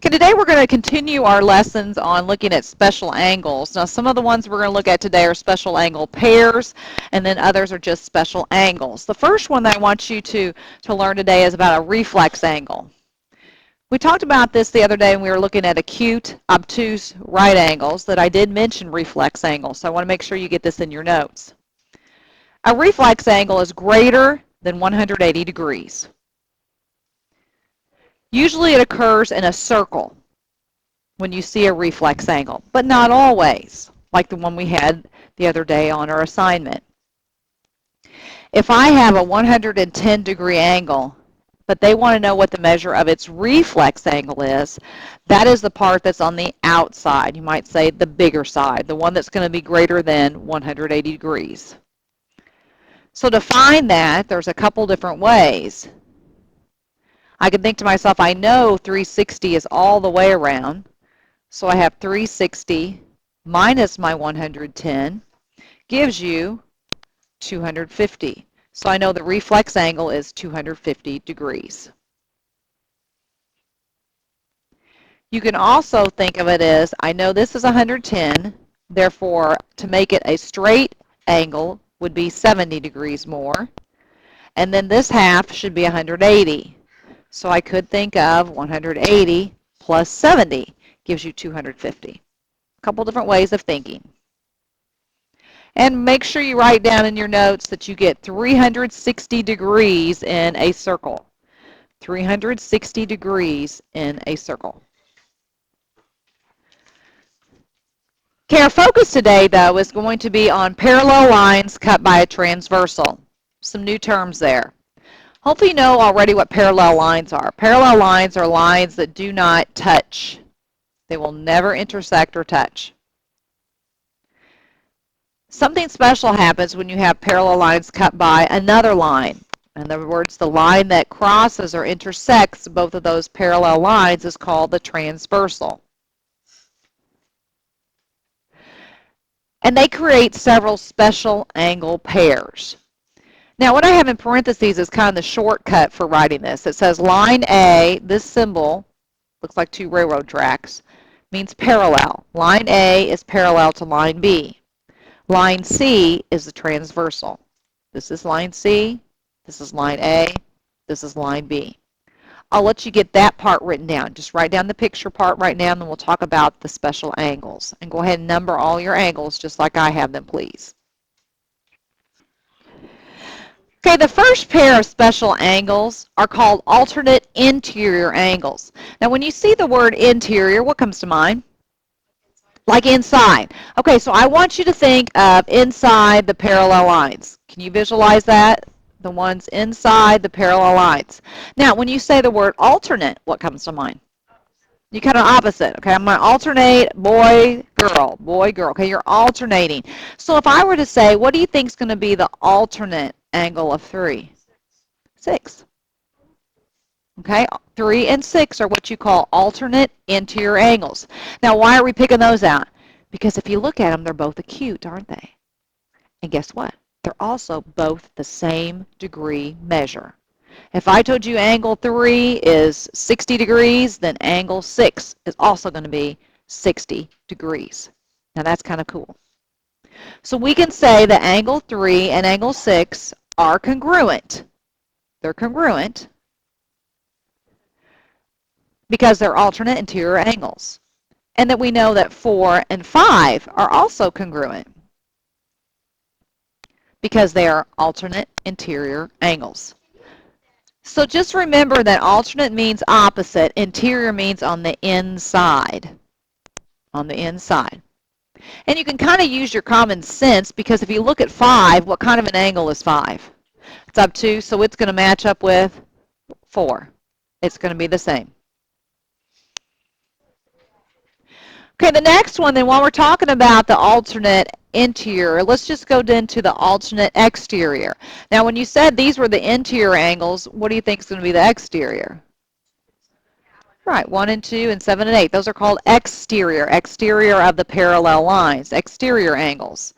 Okay, today we're going to continue our lessons on looking at special angles. Now, some of the ones we're going to look at today are special angle pairs, and then others are just special angles. The first one that I want you to learn today is about a reflex angle. We talked about this the other day when we were looking at acute, obtuse right angles, that I did mention reflex angles, so I want to make sure you get this in your notes. A reflex angle is greater than 180 degrees. Usually it occurs in a circle when you see a reflex angle, but not always, like the one we had the other day on our assignment. If I have a 110 degree angle, but they want to know what the measure of its reflex angle is, that is the part that's on the outside. You might say the bigger side, the one that's going to be greater than 180 degrees. So to find that, there's a couple different ways. I can think to myself, I know 360 is all the way around, so I have 360 minus my 110 gives you 250. So I know the reflex angle is 250 degrees. You can also think of it as, I know this is 110, therefore to make it a straight angle would be 70 degrees more, and then this half should be 180. So I could think of 180 plus 70 gives you 250. A couple different ways of thinking. And make sure you write down in your notes that you get 360 degrees in a circle. 360 degrees in a circle. Okay, our focus today, though, is going to be on parallel lines cut by a transversal. Some new terms there. Hopefully you know already what parallel lines are. Parallel lines are lines that do not touch. They will never intersect or touch. Something special happens when you have parallel lines cut by another line. In other words, the line that crosses or intersects both of those parallel lines is called the transversal. And they create several special angle pairs. Now, what I have in parentheses is kind of the shortcut for writing this. It says line A, this symbol, looks like two railroad tracks, means parallel. Line A is parallel to line B. Line C is the transversal. This is line C, this is line A, this is line B. I'll let you get that part written down. Just write down the picture part right now, and then we'll talk about the special angles. And go ahead and number all your angles just like I have them, please. Okay, the first pair of special angles are called alternate interior angles. Now, when you see the word interior, what comes to mind? Like inside. Okay, so I want you to think of inside the parallel lines. Can you visualize that? The ones inside the parallel lines. Now, when you say the word alternate, what comes to mind? You kind of opposite. Okay, I'm going to alternate boy, girl, boy, girl. Okay, you're alternating. So if I were to say, what do you think is going to be the alternate angle of 3? 6. Okay, 3 and 6 are what you call alternate interior angles. Now, why are we picking those out? Because if you look at them, they're both acute, aren't they? And guess what? They're also both the same degree measure. If I told you angle 3 is 60 degrees, then angle 6 is also going to be 60 degrees. Now, that's kind of cool. So we can say that angle 3 and angle 6 are congruent. They're congruent because they're alternate interior angles. And that we know that 4 and 5 are also congruent because they are alternate interior angles. So just remember that alternate means opposite, interior means on the inside. On the inside. And you can kind of use your common sense because if you look at 5, what kind of an angle is 5? It's obtuse, so it's going to match up with 4. It's going to be the same. Okay, the next one, then, while we're talking about the alternate interior, let's just go into the alternate exterior. Now, when you said these were the interior angles, what do you think is going to be the exterior? Right, 1 and 2 and 7 and 8. Those are called exterior, exterior of the parallel lines, exterior angles.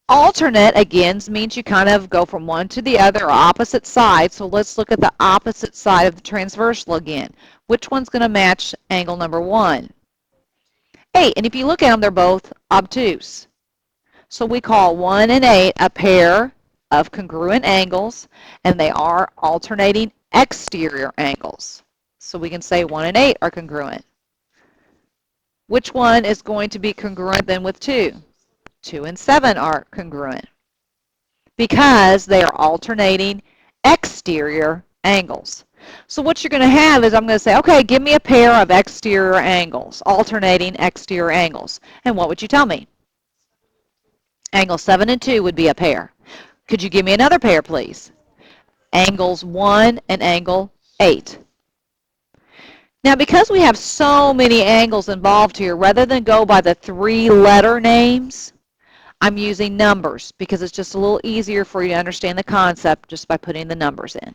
Alternate, again, means you kind of go from one to the other or opposite side. So let's look at the opposite side of the transversal again. Which one's going to match angle number 1? 8. And if you look at them, they're both obtuse. So we call 1 and 8 a pair of congruent angles, and they are alternating exterior angles. So we can say 1 and 8 are congruent. Which one is going to be congruent then with 2? 2 and 7 are congruent because they are alternating exterior angles. So what you're going to have is I'm going to say, okay, give me a pair of exterior angles, alternating exterior angles. And what would you tell me? Angle 7 and 2 would be a pair. Could you give me another pair, please? Angles 1 and angle 8. Now, because we have so many angles involved here, rather than go by the 3-letter names, I'm using numbers because it's just a little easier for you to understand the concept just by putting the numbers in.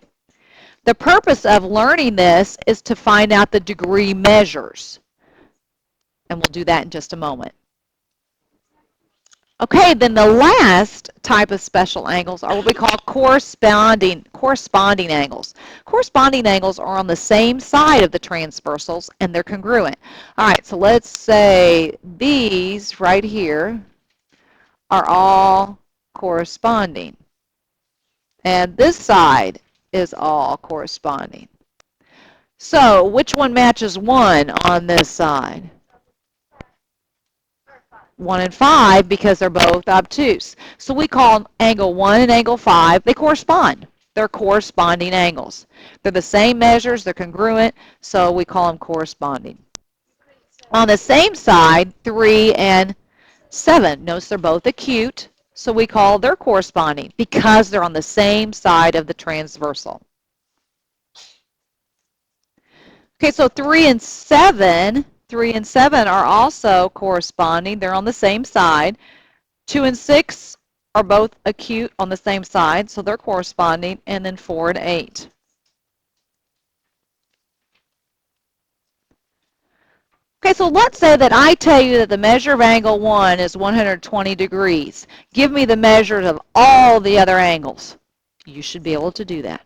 The purpose of learning this is to find out the degree measures, and we'll do that in just a moment. Okay, then the last type of special angles are what we call corresponding angles. Corresponding angles are on the same side of the transversals, and they're congruent. All right, so let's say these right here are all corresponding, and this side is all corresponding. So which one matches 1 on this side? 1 and 5 because they're both obtuse. So we call them angle 1 and angle 5. They correspond. They're corresponding angles. They're the same measures. They're congruent, so we call them corresponding. On the same side, 3 and 7. Notice they're both acute, so we call they're corresponding because they're on the same side of the transversal. Okay, so 3 and 7 are also corresponding. They're on the same side. 2 and 6 are both acute on the same side, so they're corresponding. And then 4 and 8. Okay, so let's say that I tell you that the measure of angle 1 is 120 degrees. Give me the measures of all the other angles. You should be able to do that.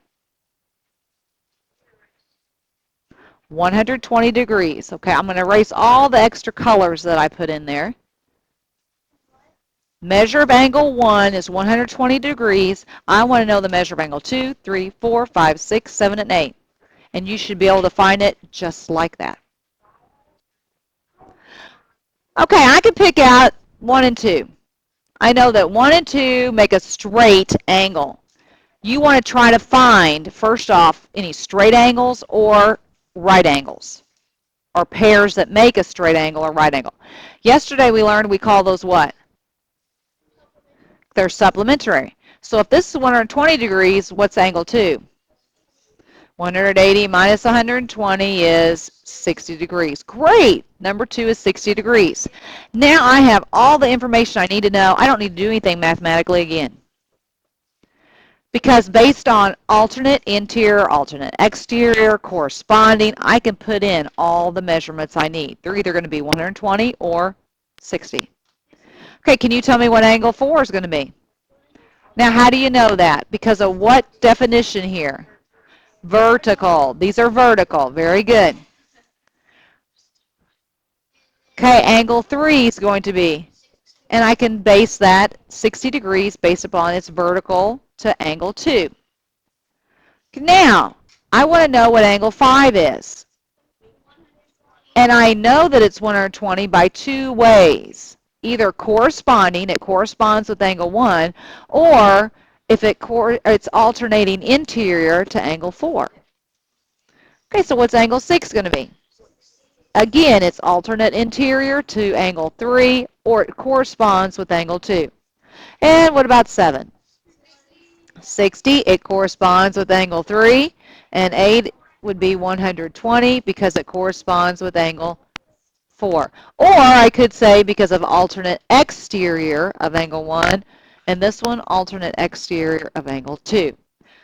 120 degrees. Okay, I'm going to erase all the extra colors that I put in there. Measure of angle 1 is 120 degrees. I want to know the measure of angle 2, 3, 4, 5, 6, 7, and 8. And you should be able to find it just like that. Okay, I can pick out 1 and 2. I know that 1 and 2 make a straight angle. You want to try to find, first off, any straight angles or right angles, or pairs that make a straight angle or right angle. Yesterday we learned we call those what? They're supplementary. So if this is 120 degrees, what's angle 2? 180 minus 120 is 60 degrees. Great! Number 2 is 60 degrees. Now I have all the information I need to know. I don't need to do anything mathematically again. Because based on alternate interior, alternate exterior, corresponding, I can put in all the measurements I need. They're either going to be 120 or 60. Okay, can you tell me what angle 4 is going to be? Now, how do you know that? Because of what definition here? Vertical. These are vertical. Very good. Okay, angle 3 is going to be, and I can base that 60 degrees based upon its vertical to angle 2. Now, I want to know what angle 5 is. And I know that it's 120 by 2 ways. Either corresponding, it corresponds with angle 1, or if it's alternating interior to angle 4. Okay, so what's angle 6 going to be? Again, it's alternate interior to angle 3, or it corresponds with angle 2. And what about 7? 60, it corresponds with angle 3, and 8 would be 120 because it corresponds with angle 4. Or I could say because of alternate exterior of angle 1, and this one alternate exterior of angle 2.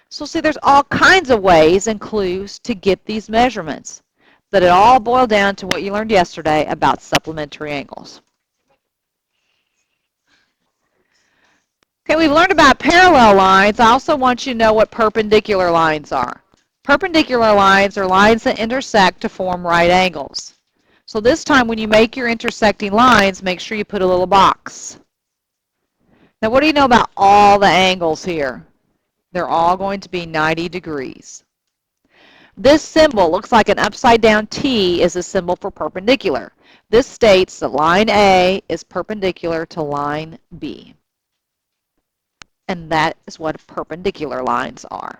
So see, there's all kinds of ways and clues to get these measurements, but it all boiled down to what you learned yesterday about supplementary angles. Okay, we've learned about parallel lines. I also want you to know what perpendicular lines are. Perpendicular lines are lines that intersect to form right angles. So this time when you make your intersecting lines, make sure you put a little box. Now what do you know about all the angles here? They're all going to be 90 degrees. This symbol looks like an upside down T is a symbol for perpendicular. This states that line A is perpendicular to line B. And that is what perpendicular lines are.